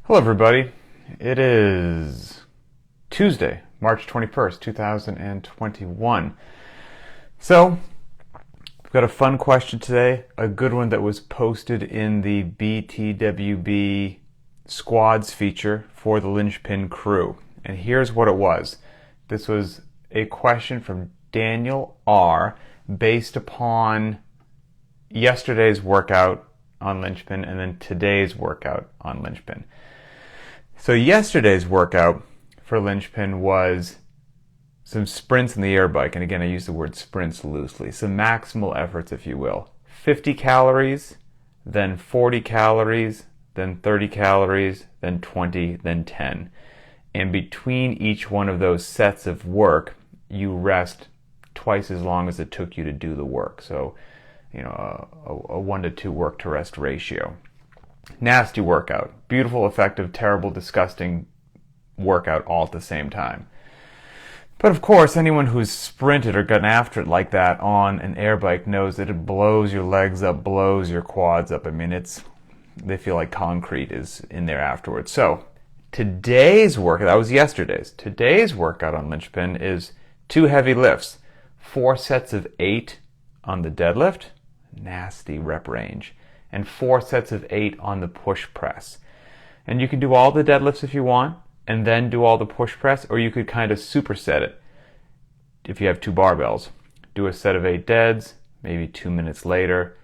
Hello everybody. It is Tuesday, March 21st, 2021. So, we've got a fun question today, a good one that was posted in the BTWB squads feature for the Linchpin crew. And here's what it was. This was a question from Daniel R. based upon yesterday's workout on Linchpin and then today's workout on Linchpin. So yesterday's workout for Linchpin was some sprints in the air bike. And again, I use the word sprints loosely. Some maximal efforts, if you will. 50 calories, then 40 calories, then 30 calories, then 20, then 10. And between each one of those sets of work, you rest twice as long as it took you to do the work. So, a 1 to 2 work to rest ratio. Nasty workout. Beautiful, effective, terrible, disgusting workout all at the same time. But of course, anyone who's sprinted or gotten after it like that on an air bike knows that it blows your legs up, blows your quads up. I mean, they feel like concrete is in there afterwards. So today's workout, that was yesterday's. Today's workout on Linchpin is 2 heavy lifts. 4 sets of 8 on the deadlift, nasty rep range, and 4 sets of 8 on the push press. And you can do all the deadlifts if you want, and then do all the push press, or you could kind of superset it if you have 2 barbells. Do a set of 8 deads, maybe 2 minutes later,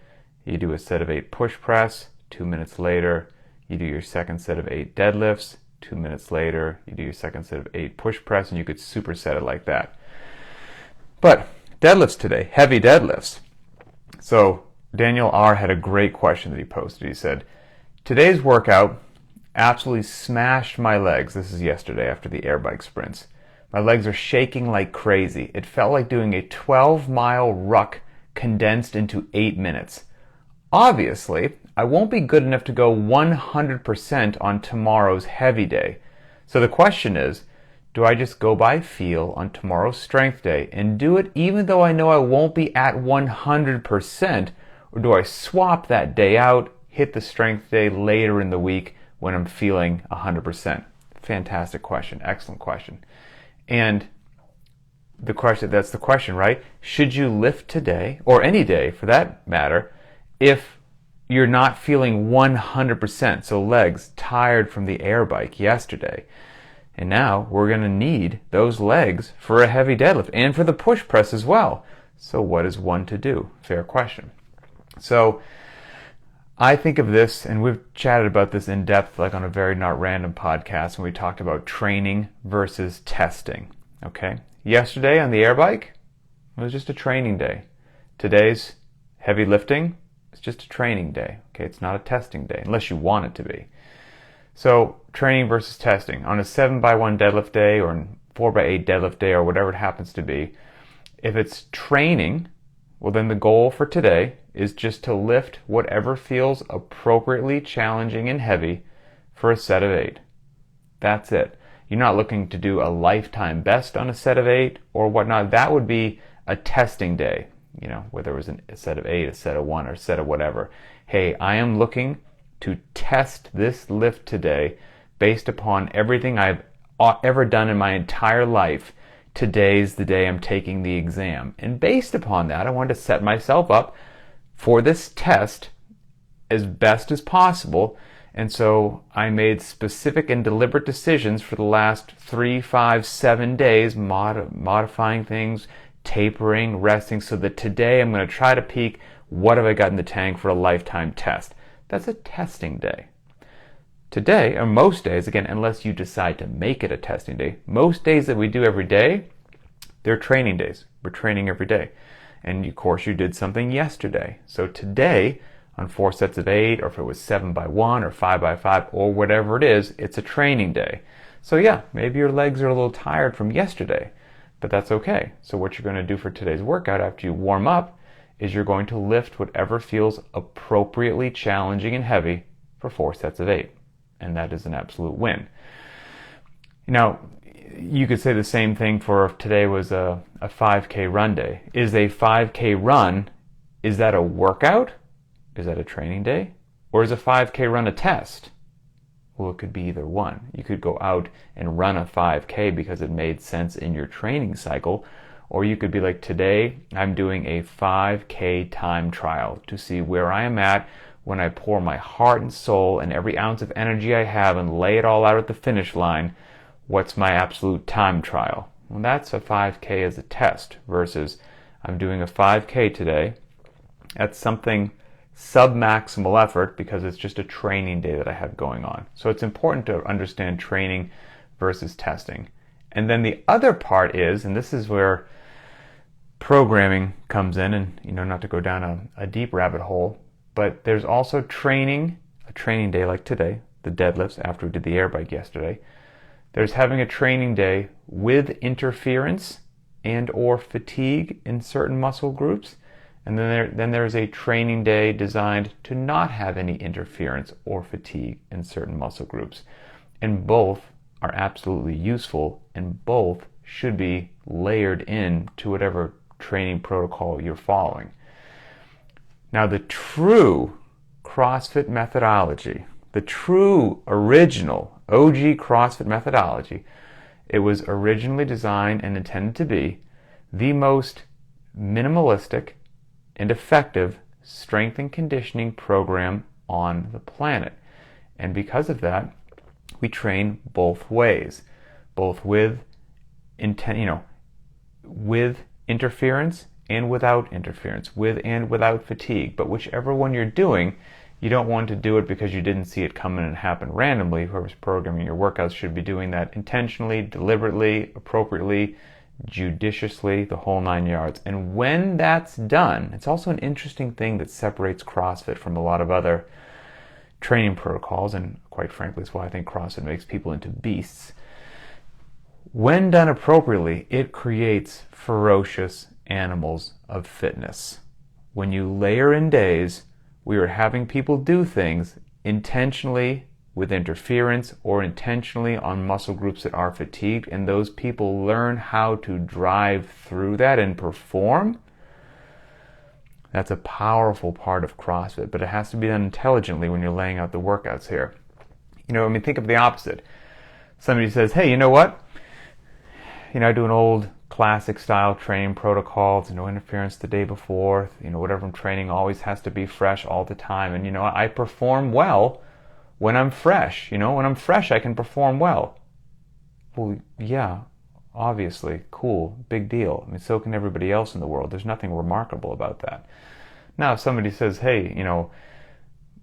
you do a set of 8 push press, 2 minutes later, you do your second set of 8 deadlifts, 2 minutes later, you do your second set of 8 push press, and you could superset it like that. But deadlifts today, heavy deadlifts. So Daniel R. had a great question that he posted. He said, today's workout absolutely smashed my legs. This is yesterday after the air bike sprints. My legs are shaking like crazy. It felt like doing a 12-mile ruck condensed into 8 minutes. Obviously, I won't be good enough to go 100% on tomorrow's heavy day. So the question is, do I just go by feel on tomorrow's strength day and do it even though I know I won't be at 100%? Or do I swap that day out, hit the strength day later in the week when I'm feeling 100%? Fantastic question. Excellent question. And that's the question, right? Should you lift today, or any day for that matter, if you're not feeling 100%? So legs tired from the air bike yesterday. And now we're going to need those legs for a heavy deadlift and for the push press as well. So what is one to do? Fair question. So I think of this, and we've chatted about this in depth, like on a Very Not Random podcast, when we talked about training versus testing. Okay? Yesterday on the air bike, it was just a training day. Today's heavy lifting is just a training day. Okay? It's not a testing day, unless you want it to be. So training versus testing. On a 7x1 deadlift day or a 4x8 deadlift day or whatever it happens to be, if it's training, well then the goal for today is just to lift whatever feels appropriately challenging and heavy for a set of 8. That's it. You're not looking to do a lifetime best on a set of 8 or whatnot. That would be a testing day, whether it was a set of 8, a set of 1, or a set of whatever. Hey, I am looking to test this lift today based upon everything I've ever done in my entire life. Today's the day I'm taking the exam. And based upon that, I wanted to set myself up for this test as best as possible. And so I made specific and deliberate decisions for the last 3, 5, 7 days, modifying things, tapering, resting, so that today I'm going to try to peak. What have I got in the tank for a lifetime test? That's a testing day. Today, or most days, again, unless you decide to make it a testing day, most days that we do every day, they're training days. We're training every day. And of course, you did something yesterday. So today, on 4 sets of 8, or if it was 7x1 or 5x5 or whatever it is, it's a training day. So yeah, maybe your legs are a little tired from yesterday, but that's okay. So what you're going to do for today's workout after you warm up is you're going to lift whatever feels appropriately challenging and heavy for 4 sets of 8. And that is an absolute win. Now, you could say the same thing for if today was a 5K run day. Is a 5K run, is that a workout? Is that a training day? Or is a 5K run a test? Well, it could be either one. You could go out and run a 5K because it made sense in your training cycle, or you could be like, today I'm doing a 5K time trial to see where I am at when I pour my heart and soul and every ounce of energy I have and lay it all out at the finish line. What's my absolute time trial? Well, that's a 5K as a test versus I'm doing a 5K today. That's something sub-maximal effort because it's just a training day that I have going on. So it's important to understand training versus testing. And then the other part is, and this is where programming comes in, and not to go down a deep rabbit hole, but there's also training, a training day like today, the deadlifts after we did the air bike yesterday. There's having a training day with interference and or fatigue in certain muscle groups. And then there's a training day designed to not have any interference or fatigue in certain muscle groups. And both are absolutely useful, and both should be layered in to whatever training protocol you're following. Now, the true CrossFit methodology, the true original OG CrossFit methodology, it was originally designed and intended to be the most minimalistic and effective strength and conditioning program on the planet. And because of that, we train both ways, both with with interference and without interference, with and without fatigue. But whichever one you're doing, you don't want to do it because you didn't see it coming and happen randomly. Whoever's programming your workouts should be doing that intentionally, deliberately, appropriately, judiciously, the whole 9 yards. And when that's done, it's also an interesting thing that separates CrossFit from a lot of other training protocols, and quite frankly, it's why I think CrossFit makes people into beasts. When done appropriately, it creates ferocious animals of fitness. When you layer in days, we are having people do things intentionally with interference or intentionally on muscle groups that are fatigued, and those people learn how to drive through that and perform. That's a powerful part of CrossFit, but it has to be done intelligently when you're laying out the workouts here. Think of the opposite. Somebody says, hey, you know what? I do an old classic style training protocol. It's no interference the day before. Whatever I'm training always has to be fresh all the time. And, I perform well when I'm fresh. When I'm fresh, I can perform well. Well, yeah, obviously, cool, big deal. So can everybody else in the world. There's nothing remarkable about that. Now, if somebody says, hey,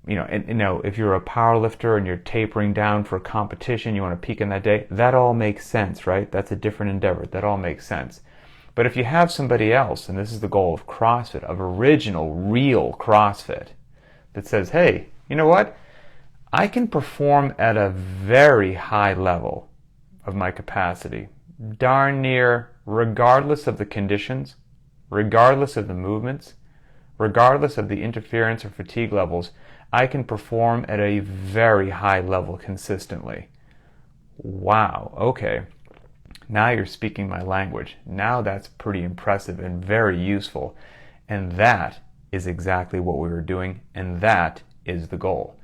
if you're a power lifter and you're tapering down for a competition, you want to peak in that day, that all makes sense, right? That's a different endeavor. That all makes sense. But if you have somebody else, and this is the goal of CrossFit, of original, real CrossFit, that says, hey, you know what? I can perform at a very high level of my capacity, darn near regardless of the conditions, regardless of the movements, regardless of the interference or fatigue levels. I can perform at a very high level consistently. Wow, okay. Now you're speaking my language. Now that's pretty impressive and very useful. And that is exactly what we were doing, and that is the goal.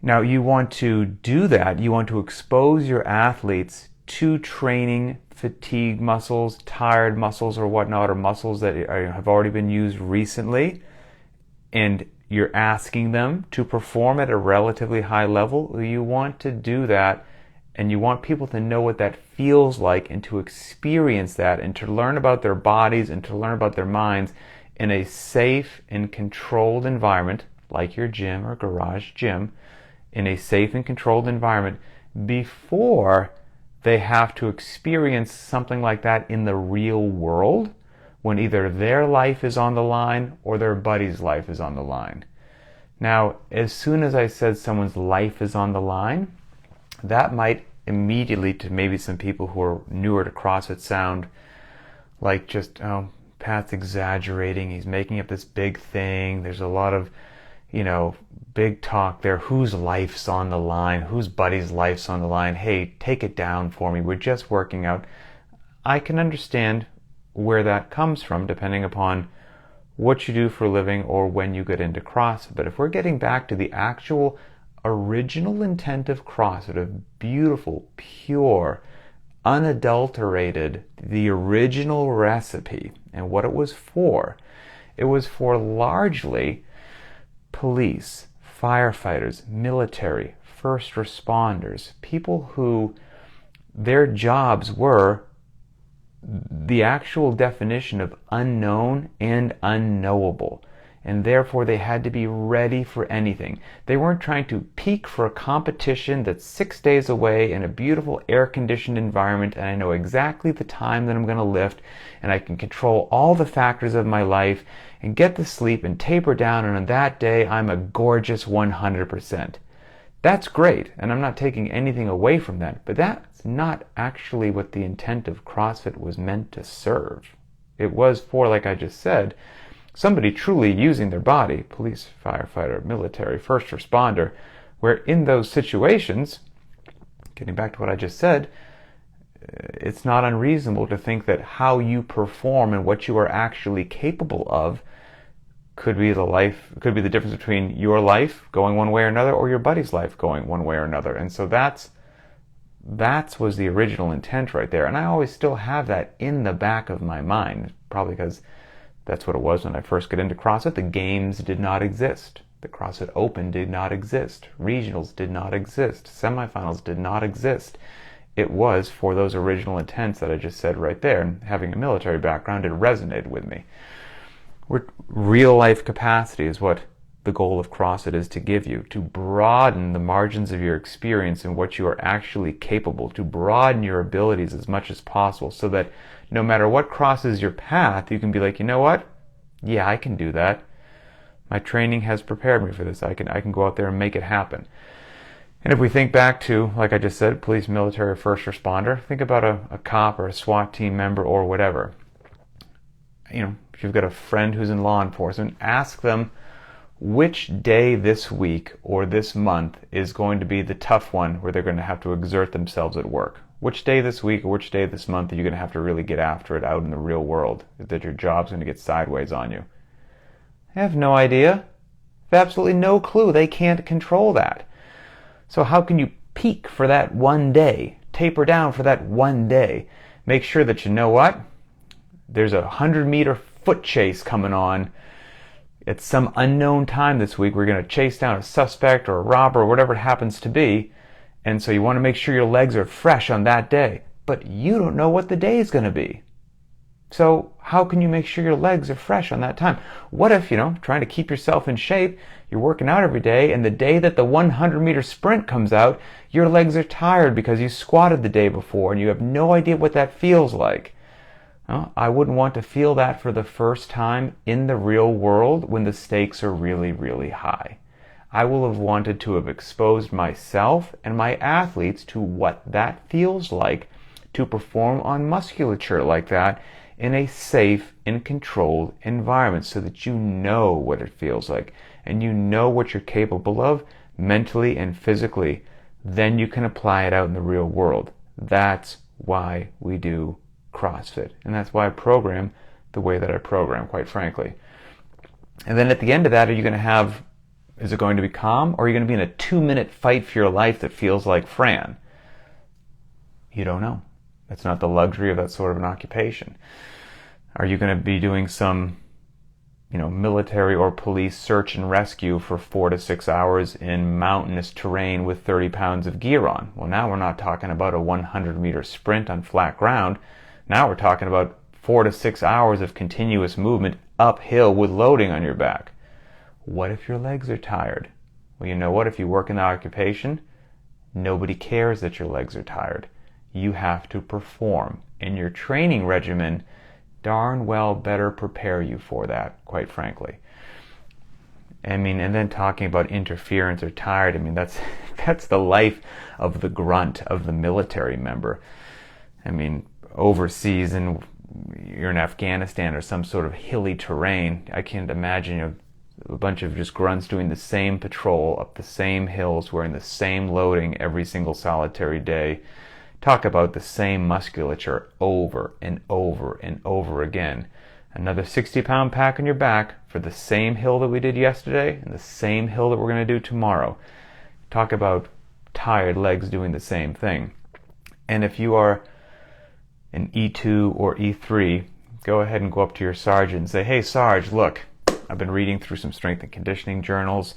Now you want to do that, you want to expose your athletes to training fatigue muscles, tired muscles or whatnot, or muscles that have already been used recently, and you're asking them to perform at a relatively high level. You want to do that, and you want people to know what that feels like and to experience that and to learn about their bodies and to learn about their minds in a safe and controlled environment, like your gym or garage gym, in a safe and controlled environment before they have to experience something like that in the real world, when either their life is on the line or their buddy's life is on the line. Now, as soon as I said someone's life is on the line, that might immediately, to maybe some people who are newer to CrossFit, sound like just, oh, Pat's exaggerating, he's making up this big thing, there's a lot of, big talk there, whose life's on the line, whose buddy's life's on the line, hey, take it down for me, we're just working out. I can understand where that comes from, depending upon what you do for a living or when you get into CrossFit. But if we're getting back to the actual original intent of CrossFit, of beautiful, pure, unadulterated, the original recipe and what it was for. It was for largely police, firefighters, military, first responders, people who their jobs were the actual definition of unknown and unknowable. And therefore they had to be ready for anything. They weren't trying to peak for a competition that's 6 days away in a beautiful air-conditioned environment, and I know exactly the time that I'm going to lift, and I can control all the factors of my life and get to sleep and taper down, and on that day I'm a gorgeous 100%. That's great, and I'm not taking anything away from that, but that's not actually what the intent of CrossFit was meant to serve. It was for, like I just said, somebody truly using their body, police, firefighter, military, first responder, where in those situations, getting back to what I just said, it's not unreasonable to think that how you perform and what you are actually capable of could be the difference between your life going one way or another or your buddy's life going one way or another. And so that was the original intent right there. And I always still have that in the back of my mind, probably because that's what it was when I first got into CrossFit. The games did not exist. The CrossFit Open did not exist. Regionals did not exist. Semifinals did not exist. It was for those original intents that I just said right there. And having a military background, it resonated with me. Real life capacity is what the goal of CrossFit is to give you, to broaden the margins of your experience and what you are actually capable, to broaden your abilities as much as possible so that no matter what crosses your path, you can be like, you know what? Yeah, I can do that. My training has prepared me for this. I can go out there and make it happen. And if we think back to, like I just said, police, military, or first responder, think about a cop or a SWAT team member or whatever. If you've got a friend who's in law enforcement, ask them which day this week or this month is going to be the tough one where they're going to have to exert themselves at work. Which day this week or which day this month are you going to have to really get after it out in the real world, that your job's going to get sideways on you? I have no idea. They have absolutely no clue. They can't control that. So how can you peak for that one day, taper down for that one day, make sure that you know what? There's a 100-meter foot chase coming on at some unknown time this week. We're going to chase down a suspect or a robber or whatever it happens to be. And so you want to make sure your legs are fresh on that day. But you don't know what the day is going to be. So how can you make sure your legs are fresh on that time? What if, trying to keep yourself in shape, you're working out every day, and the day that the 100-meter sprint comes out, your legs are tired because you squatted the day before and you have no idea what that feels like. I wouldn't want to feel that for the first time in the real world when the stakes are really, really high. I will have wanted to have exposed myself and my athletes to what that feels like to perform on musculature like that in a safe and controlled environment so that you know what it feels like and you know what you're capable of mentally and physically. Then you can apply it out in the real world. That's why we do CrossFit. And that's why I program the way that I program, quite frankly. And then at the end of that, is it going to be calm, or are you going to be in a 2-minute fight for your life that feels like Fran? You don't know. That's not the luxury of that sort of an occupation. Are you going to be doing some, military or police search and rescue for 4 to 6 hours in mountainous terrain with 30 pounds of gear on? Well, now we're not talking about a 100-meter sprint on flat ground. Now we're talking about 4 to 6 hours of continuous movement uphill with loading on your back. What if your legs are tired? Well, you know what? If you work in the occupation, nobody cares that your legs are tired. You have to perform. And your training regimen darn well better prepare you for that, quite frankly. And then talking about interference or tired, that's the life of the grunt, of the military member. Overseas, and you're in Afghanistan or some sort of hilly terrain, I can't imagine a bunch of just grunts doing the same patrol up the same hills, wearing the same loading every single solitary day. Talk about the same musculature over and over and over again. Another 60-pound pack on your back for the same hill that we did yesterday and the same hill that we're going to do tomorrow. Talk about tired legs doing the same thing. And if you are an E2 or E3, go ahead and go up to your sergeant and say, hey Sarge, look, I've been reading through some strength and conditioning journals,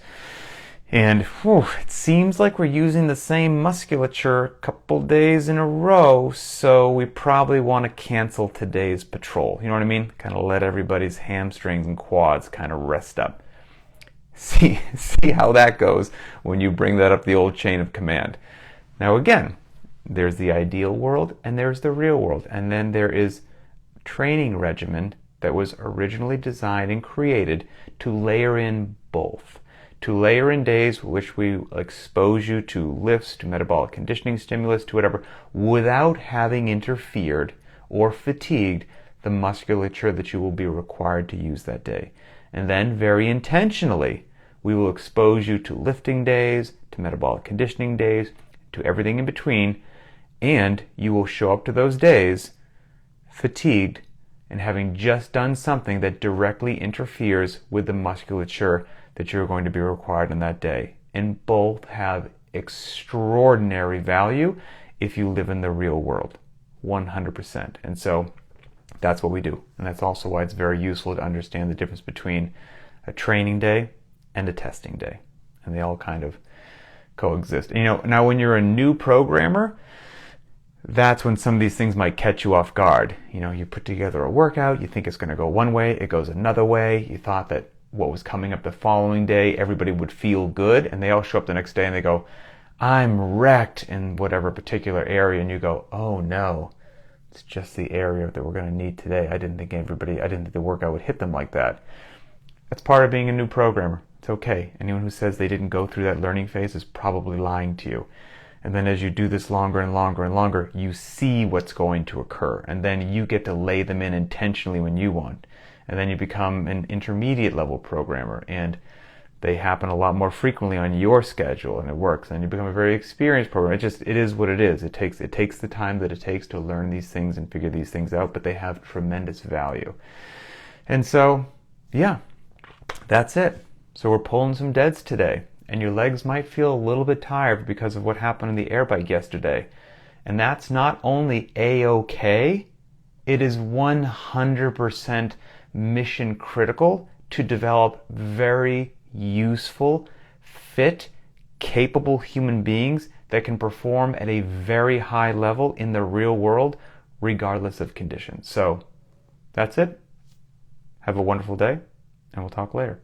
and it seems like we're using the same musculature a couple days in a row, so we probably want to cancel today's patrol. You know what I mean? Kind of let everybody's hamstrings and quads kind of rest up. See how that goes when you bring that up the old chain of command. Now again, there's the ideal world and there's the real world, and then there is training regimen that was originally designed and created to layer in both. To layer in days which we expose you to lifts, to metabolic conditioning stimulus, to whatever, without having interfered or fatigued the musculature that you will be required to use that day. And then very intentionally, we will expose you to lifting days, to metabolic conditioning days, to everything in between, and you will show up to those days fatigued and having just done something that directly interferes with the musculature that you're going to be required on that day. And both have extraordinary value if you live in the real world, 100%. And so that's what we do. And that's also why it's very useful to understand the difference between a training day and a testing day. And they all kind of coexist. Now when you're a new programmer, that's when some of these things might catch you off guard. You put together a workout, you think it's going to go one way, it goes another way. You thought that what was coming up the following day, everybody would feel good, and they all show up the next day and they go, I'm wrecked in whatever particular area, and you go, oh no, it's just the area that we're going to need today. I didn't think the workout would hit them like that. That's part of being a new programmer. It's okay. Anyone who says they didn't go through that learning phase is probably lying to you. And then as you do this longer and longer and longer, you see what's going to occur. And then you get to lay them in intentionally when you want. And then you become an intermediate level programmer. And they happen a lot more frequently on your schedule, and it works. And you become a very experienced programmer. It is what it is. It takes the time that it takes to learn these things and figure these things out, but they have tremendous value. And so, yeah, that's it. So we're pulling some deads today. And your legs might feel a little bit tired because of what happened in the air bike yesterday. And that's not only A-OK, it is 100% mission critical to develop very useful, fit, capable human beings that can perform at a very high level in the real world, regardless of conditions. So that's it. Have a wonderful day, and we'll talk later.